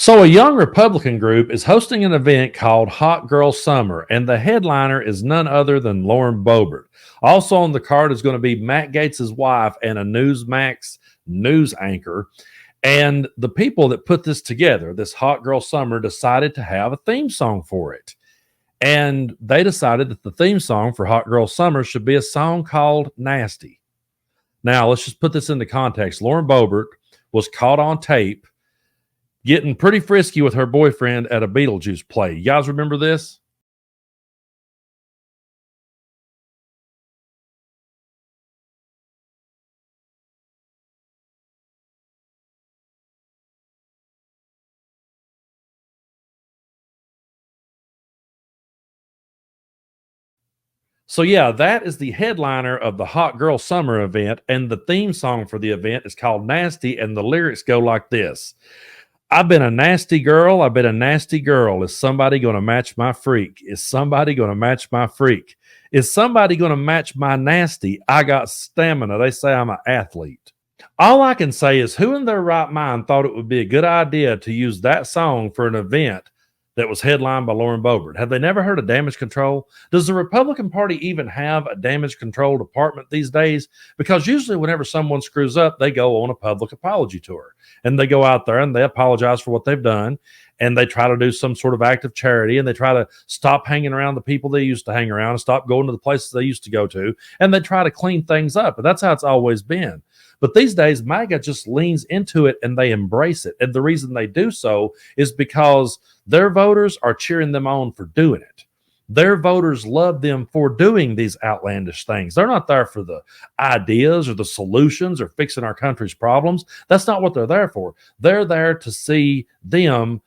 So, a young Republican group is hosting an event called Hot Girl Summer, and the headliner is none other than Lauren Boebert. Also on the card is going to be Matt Gaetz' wife and a Newsmax news anchor. And the people that put this together, this Hot Girl Summer, decided to have a theme song for it. And they decided that the theme song for Hot Girl Summer should be a song called Nasty. Now, let's just put this into context. Lauren Boebert was caught on tape getting pretty frisky with her boyfriend at a Beetlejuice play. You guys remember this? So, yeah, that is the headliner of the Hot Girl Summer event, and the theme song for the event is called Nasty, and the lyrics go like this. I've been a nasty girl. I've been a nasty girl. Is somebody going to match my freak? Is somebody going to match my freak? Is somebody going to match my nasty? I got stamina. They say I'm an athlete. All I can say is who in their right mind thought it would be a good idea to use that song for an event that was headlined by Lauren Boebert? Have they never heard of damage control? Does the Republican Party even have a damage control department these days? Because usually whenever someone screws up, they go on a public apology tour and they go out there and they apologize for what they've done, and they try to do some sort of act of charity, and they try to stop hanging around the people they used to hang around and stop going to the places they used to go to, and they try to clean things up. And that's how it's always been. But these days, MAGA just leans into it and they embrace it. And the reason they do so is because their voters are cheering them on for doing it. Their voters love them for doing these outlandish things. They're not there for the ideas or the solutions or fixing our country's problems. That's not what they're there for. They're there to see them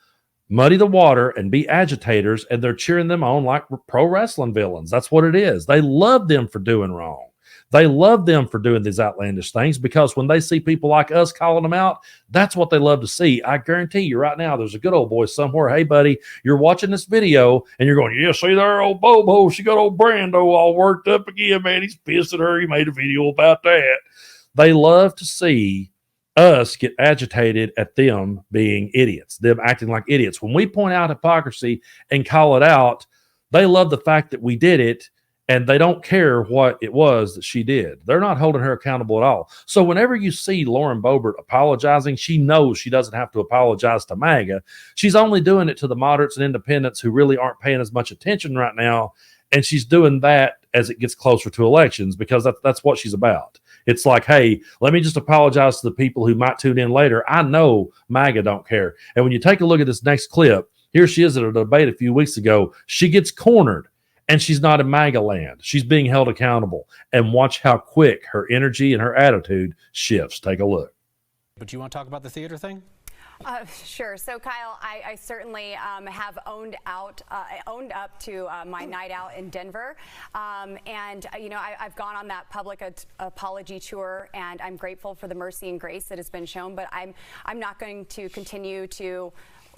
muddy the water and be agitators, and they're cheering them on like pro wrestling villains. That's what it is. They love them for doing wrong. They love them for doing these outlandish things, because when they see people like us calling them out, that's what they love to see. I guarantee you right now, there's a good old boy somewhere. Hey, buddy, you're watching this video and you're going, yeah, see there, old Bobo. She got old Brando all worked up again, man. He's pissed at her. He made a video about that. They love to see us get agitated at them being idiots, them acting like idiots. When we point out hypocrisy and call it out, they love the fact that we did it, and they don't care what it was that she did. They're not holding her accountable at all. So whenever you see Lauren Boebert apologizing, she knows she doesn't have to apologize to MAGA. She's only doing it to the moderates and independents who really aren't paying as much attention right now, and she's doing that as it gets closer to elections, because that's what she's about. It's like, hey, let me just apologize to the people who might tune in later. I know MAGA don't care. And when you take a look at this next clip, here she is at a debate a few weeks ago. She gets cornered, and she's not in MAGA land. She's being held accountable. And watch how quick her energy and her attitude shifts. Take a look. But do you want to talk about the theater thing? Sure. So, Kyle, I certainly have owned up to my night out in Denver. And, you know, I've gone on that public apology tour, and I'm grateful for the mercy and grace that has been shown. But I'm not going to continue to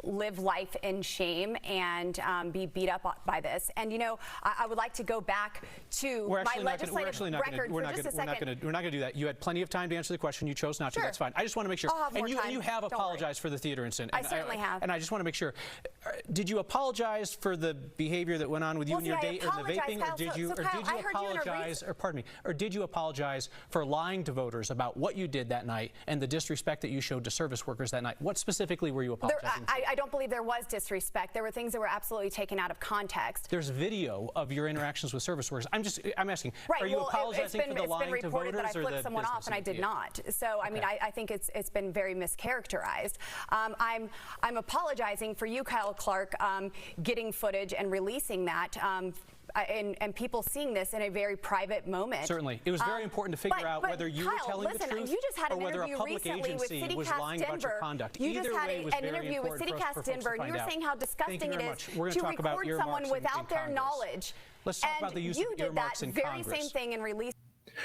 live life in shame and be beat up by this. And, you know, I would like to go back to my legislative record for just a second. We're not going to do that. You had plenty of time to answer the question. You chose not to. That's fine. I just want to make sure. And you have apologized for the theater incident. I certainly have. And I just want to make sure. Did you apologize for the behavior that went on with you and your date and the vaping, or did you apologize, or pardon me, or did you apologize for lying to voters about what you did that night and the disrespect that you showed to service workers that night? What specifically were you apologizing for? I don't believe there was disrespect. There were things that were absolutely taken out of context. There's video of your interactions with service workers. I'm asking, right, are you apologizing for the lying to voters, or the business? It's been reported that I flipped someone off, and I did not. So, I mean, I think it's been very mischaracterized. I'm apologizing for you, Kyle Clark, getting footage and releasing that. And people seeing this in a very private moment. Certainly. It was very important to figure out whether you were telling the truth, you just had or an whether a interview public recently with agency was lying about your conduct. You just had an interview with CityCast Denver, and you were saying how disgusting it is to record someone without their knowledge. Let's talk about the use of earmarks in Congress. You did that very same thing in release.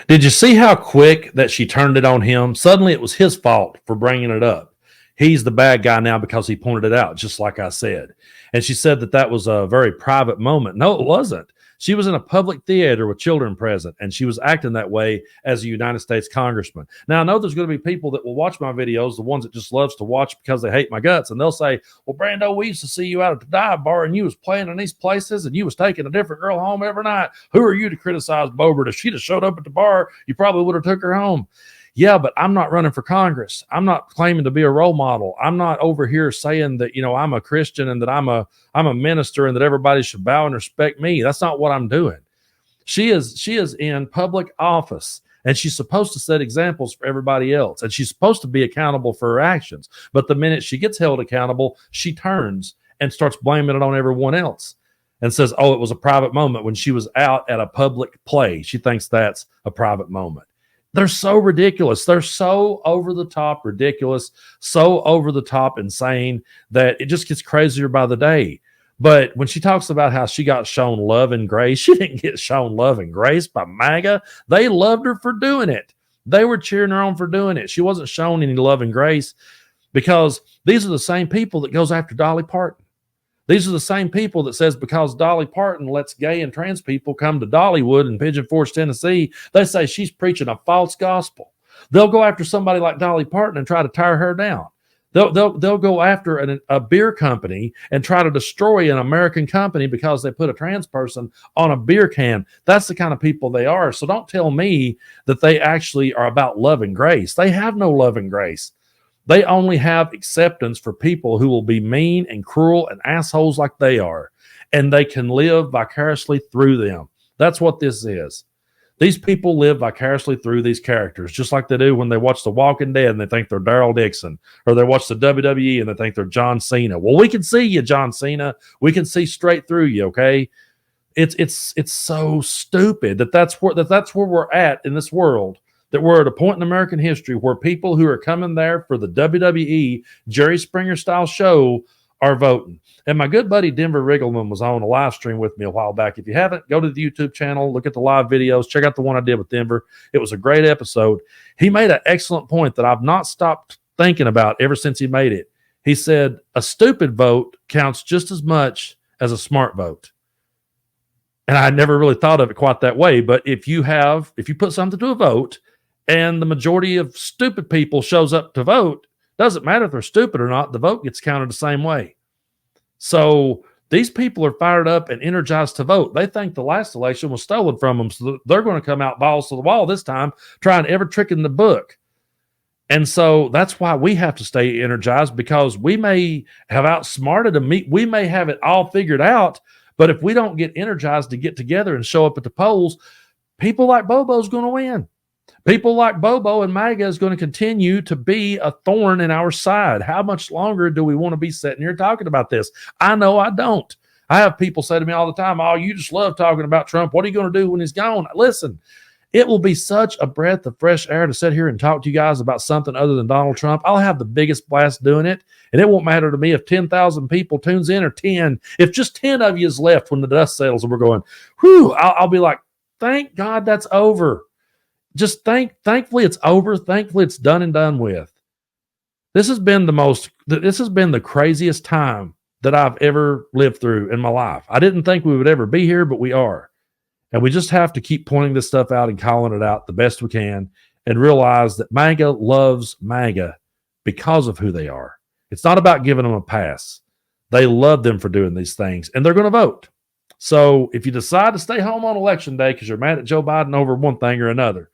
Did you see how quick that she turned it on him? Suddenly it was his fault for bringing it up. He's the bad guy now because he pointed it out, just like I said. And she said that was a very private moment. No, it wasn't. She was in a public theater with children present, and she was acting that way as a United States congressman. Now, I know there's going to be people that will watch my videos, the ones that just loves to watch because they hate my guts, and they'll say, well, Brando, we used to see you out at the dive bar, and you was playing in these places, and you was taking a different girl home every night. Who are you to criticize Boebert? If she'd have showed up at the bar, you probably would have took her home. Yeah, but I'm not running for Congress. I'm not claiming to be a role model. I'm not over here saying that, I'm a Christian and that I'm a minister and that everybody should bow and respect me. That's not what I'm doing. She is in public office, and she's supposed to set examples for everybody else, and she's supposed to be accountable for her actions. But the minute she gets held accountable, she turns and starts blaming it on everyone else and says, oh, it was a private moment when she was out at a public play. She thinks that's a private moment. They're so ridiculous. They're so over the top ridiculous, so over the top insane that it just gets crazier by the day. But when she talks about how she got shown love and grace, she didn't get shown love and grace by MAGA. They loved her for doing it. They were cheering her on for doing it. She wasn't shown any love and grace because these are the same people that goes after Dolly Parton. These are the same people that says because Dolly Parton lets gay and trans people come to Dollywood in Pigeon Forge, Tennessee, they say she's preaching a false gospel. They'll go after somebody like Dolly Parton and try to tear her down. They'll go after a beer company and try to destroy an American company because they put a trans person on a beer can. That's the kind of people they are. So don't tell me that they actually are about love and grace. They have no love and grace. They only have acceptance for people who will be mean and cruel and assholes like they are, and they can live vicariously through them. That's what this is. These people live vicariously through these characters, just like they do when they watch The Walking Dead and they think they're Daryl Dixon, or they watch the WWE and they think they're John Cena. Well, we can see you, John Cena. We can see straight through you, okay? It's so stupid that's where we're at in this world. That we're at a point in American history where people who are coming there for the WWE Jerry Springer style show are voting. And my good buddy Denver Riggleman was on a live stream with me a while back. If you haven't, go to the YouTube channel, look at the live videos, check out the one I did with Denver. It was a great episode. He made an excellent point that I've not stopped thinking about ever since he made it. He said a stupid vote counts just as much as a smart vote. And I never really thought of it quite that way. But if you put something to a vote, and the majority of stupid people shows up to vote, doesn't matter if they're stupid or not, the vote gets counted the same way. So these people are fired up and energized to vote. They think the last election was stolen from them, so they're going to come out balls to the wall this time, trying every trick in the book. And so that's why we have to stay energized, because we may have outsmarted them. We may have it all figured out, but if we don't get energized to get together and show up at the polls, people like Bobo's going to win. People like Bobo and MAGA is going to continue to be a thorn in our side. How much longer do we want to be sitting here talking about this? I know I don't. I have people say to me all the time, oh, you just love talking about Trump. What are you going to do when he's gone? Listen, it will be such a breath of fresh air to sit here and talk to you guys about something other than Donald Trump. I'll have the biggest blast doing it, and it won't matter to me if 10,000 people tunes in or 10. If just 10 of you is left when the dust settles and we're going, whew, I'll be like, thank God that's over. Just thankfully it's over. Thankfully it's done and done with. This has been the craziest time that I've ever lived through in my life. I didn't think we would ever be here, but we are. And we just have to keep pointing this stuff out and calling it out the best we can and realize that MAGA loves MAGA because of who they are. It's not about giving them a pass. They love them for doing these things, and they're going to vote. So if you decide to stay home on election day because you're mad at Joe Biden over one thing or another,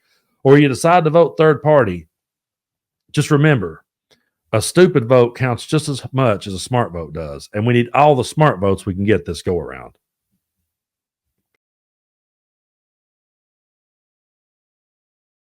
or you decide to vote third party, just remember, a stupid vote counts just as much as a smart vote does. And we need all the smart votes we can get this go around.